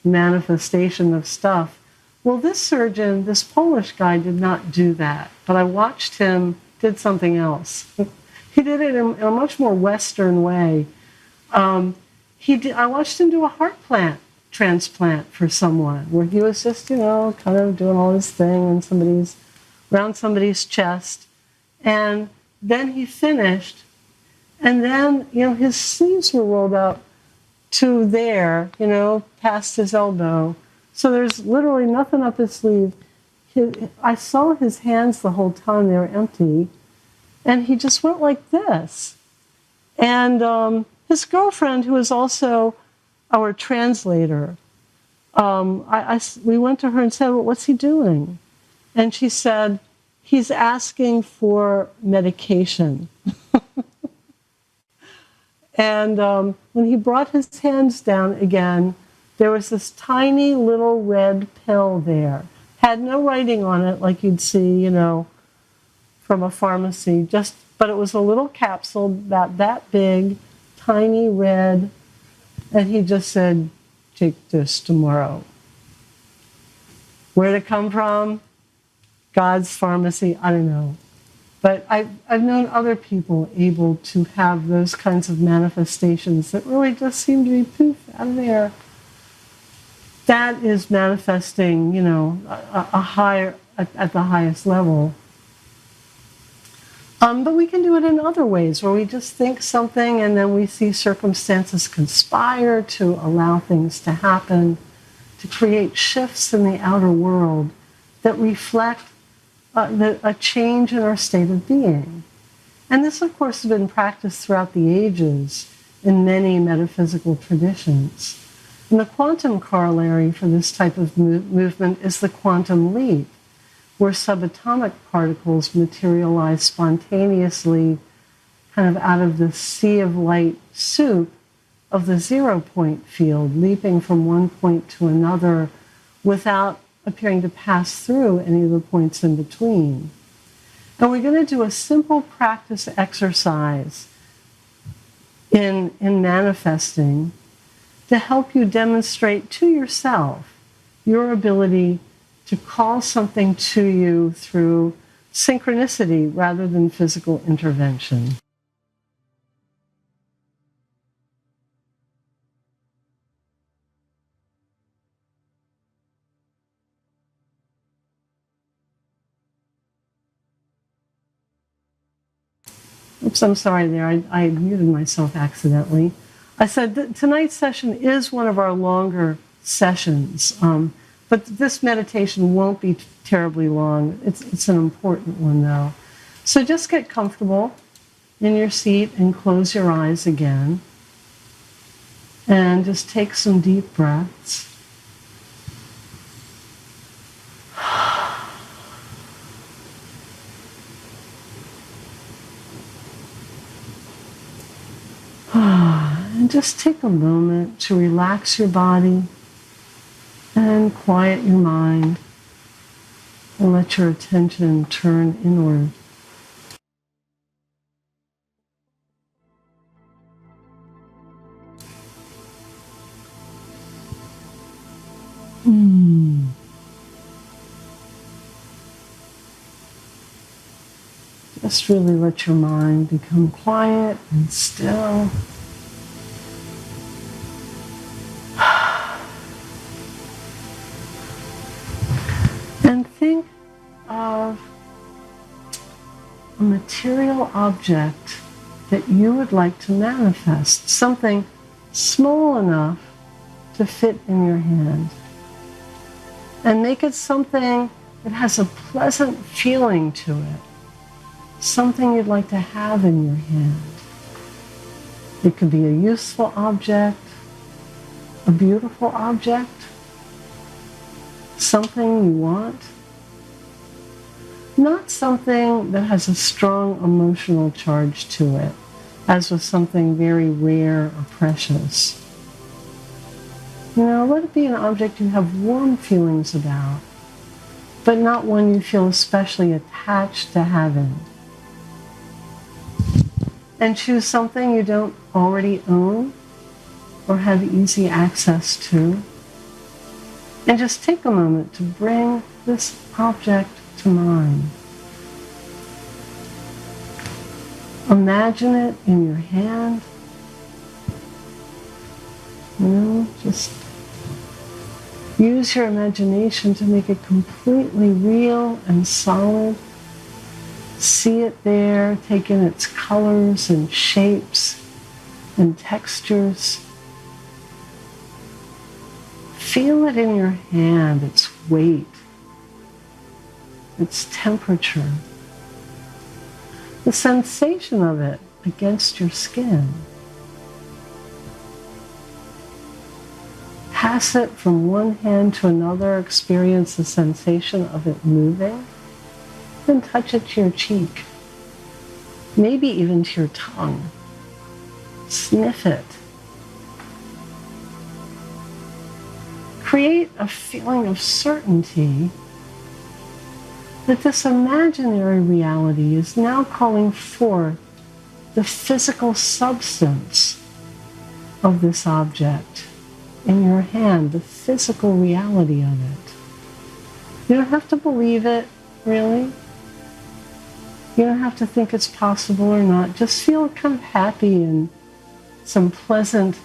manifestation of stuff. Well, this surgeon, this Polish guy, did not do that. But I watched him did something else. He did it in a much more Western way. I watched him do a heart transplant for someone, where he was just, kind of doing all this thing around somebody's chest. And then he finished, and then, his sleeves were rolled up to there, past his elbow. So there's literally nothing up his sleeve. I saw his hands the whole time, they were empty. And he just went like this. And his girlfriend, who is also our translator, we went to her and said, well, what's he doing? And she said, he's asking for medication. And when he brought his hands down again, there was this tiny little red pill there. Had no writing on it like you'd see, from a pharmacy, but it was a little capsule about that big, tiny red, and he just said, take this tomorrow. Where'd it come from? God's pharmacy, I don't know. But I've known other people able to have those kinds of manifestations that really just seem to be poof, out of there. That is manifesting, a higher, at the highest level. But we can do it in other ways, where we just think something and then we see circumstances conspire to allow things to happen, to create shifts in the outer world that reflect a change in our state of being. And this, of course, has been practiced throughout the ages in many metaphysical traditions. And the quantum corollary for this type of movement is the quantum leap, where subatomic particles materialize spontaneously kind of out of the sea of light soup of the 0 point field, leaping from one point to another without appearing to pass through any of the points in between. And we're going to do a simple practice exercise in manifesting to help you demonstrate to yourself your ability to call something to you through synchronicity rather than physical intervention. Oops, I'm sorry there. I muted myself accidentally. I said that tonight's session is one of our longer sessions, but this meditation won't be terribly long. It's an important one, though. So just get comfortable in your seat and close your eyes again. And just take some deep breaths. And just take a moment to relax your body and quiet your mind and let your attention turn inward. Just really let your mind become quiet and still. And think of a material object that you would like to manifest, something small enough to fit in your hand. And make it something that has a pleasant feeling to it, something you'd like to have in your hand. It could be a useful object, a beautiful object, something you want, not something that has a strong emotional charge to it, as with something very rare or precious. Let it be an object you have warm feelings about, but not one you feel especially attached to having. And choose something you don't already own or have easy access to. And just take a moment to bring this object to mind. Imagine it in your hand. Just use your imagination to make it completely real and solid. See it there, take in its colors and shapes and textures. Feel it in your hand, its weight, its temperature, the sensation of it against your skin. Pass it from one hand to another, experience the sensation of it moving, then touch it to your cheek, maybe even to your tongue. Sniff it. Create a feeling of certainty that this imaginary reality is now calling forth the physical substance of this object in your hand, the physical reality of it. You don't have to believe it, really. You don't have to think it's possible or not. Just feel kind of happy and some pleasant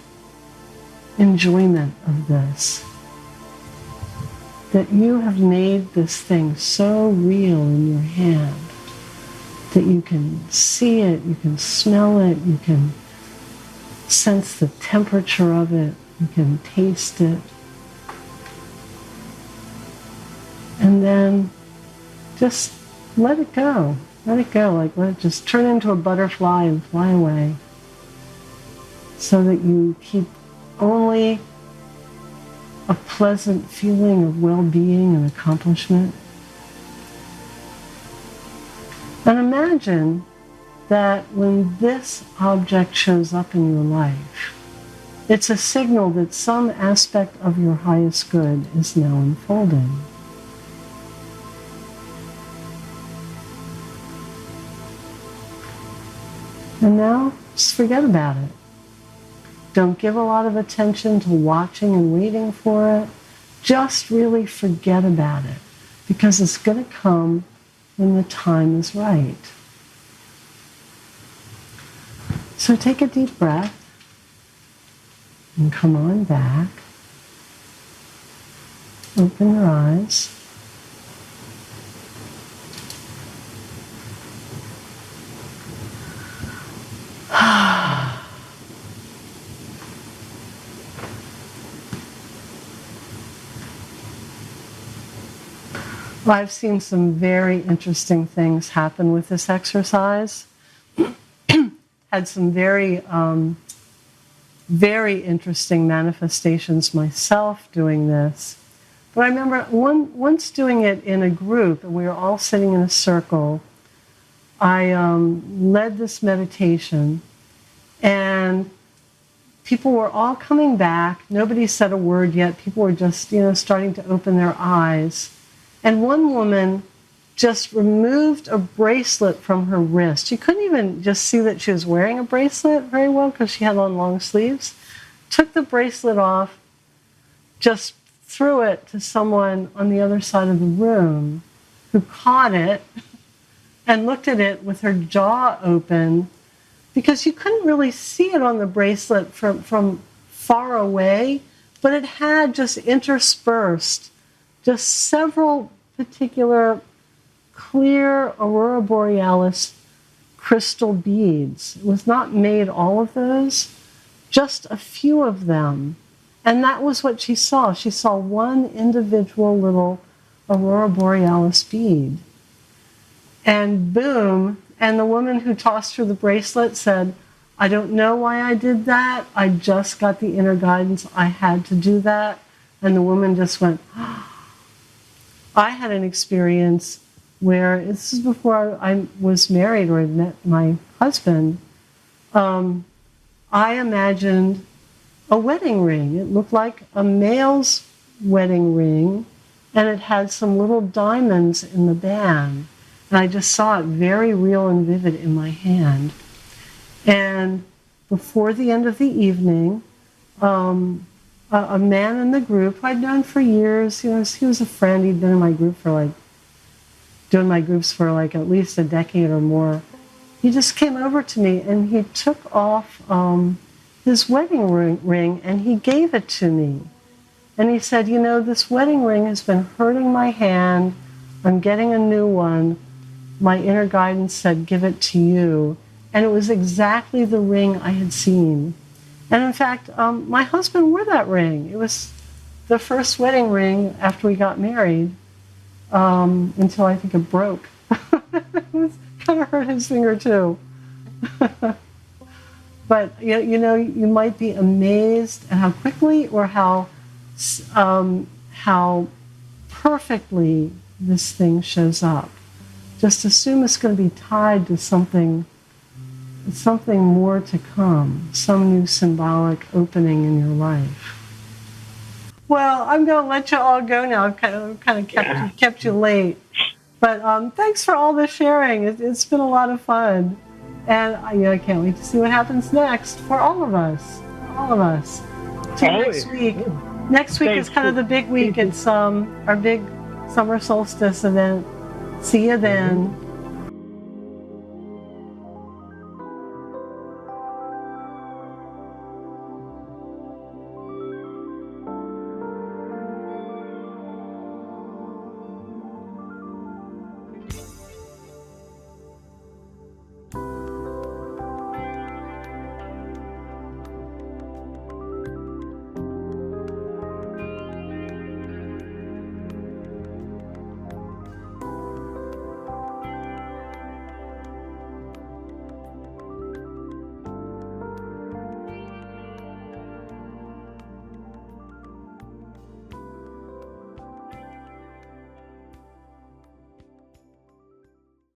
enjoyment of this. That you have made this thing so real in your hand that you can see it, you can smell it, you can sense the temperature of it, you can taste it. And then just let it go. Let it go. Like let it just turn into a butterfly and fly away. So that you keep only a pleasant feeling of well-being and accomplishment. And imagine that when this object shows up in your life, it's a signal that some aspect of your highest good is now unfolding. And now, just forget about it. Don't give a lot of attention to watching and waiting for it. Just really forget about it, because it's going to come when the time is right. So take a deep breath and come on back. Open your eyes. Well, I've seen some very interesting things happen with this exercise. Had some very interesting manifestations myself doing this. But I remember once doing it in a group, and we were all sitting in a circle. I led this meditation, and people were all coming back. Nobody said a word yet. People were just, starting to open their eyes. And one woman just removed a bracelet from her wrist. You couldn't even just see that she was wearing a bracelet very well because she had on long sleeves. Took the bracelet off, just threw it to someone on the other side of the room who caught it and looked at it with her jaw open, because you couldn't really see it on the bracelet from far away, but it had just interspersed just several particular clear aurora borealis crystal beads. It was not made all of those, just a few of them. And that was what she saw. She saw one individual little aurora borealis bead. And boom, and the woman who tossed her the bracelet said, I don't know why I did that. I just got the inner guidance. I had to do that. And the woman just went, I had an experience where, this is before I was married or had met my husband, I imagined a wedding ring. It looked like a male's wedding ring, and it had some little diamonds in the band. And I just saw it very real and vivid in my hand. And before the end of the evening, a man in the group who I'd known for years, he was a friend. He'd been in my group doing my groups for at least a decade or more. He just came over to me and he took off his wedding ring and he gave it to me. And he said, this wedding ring has been hurting my hand. I'm getting a new one. My inner guidance said, give it to you. And it was exactly the ring I had seen. And in fact, my husband wore that ring. It was the first wedding ring after we got married, until I think it broke. It kind of hurt his finger too. But you might be amazed at how quickly or how perfectly this thing shows up. Just assume it's going to be tied to something more to come, some new symbolic opening in your life. Well, I'm going to let you all go now. I've kind of kept you late. But thanks for all the sharing. It's been a lot of fun. And I can't wait to see what happens next for all of us. Till next week. Next week is kind of the big week. It's our big summer solstice event. See you then.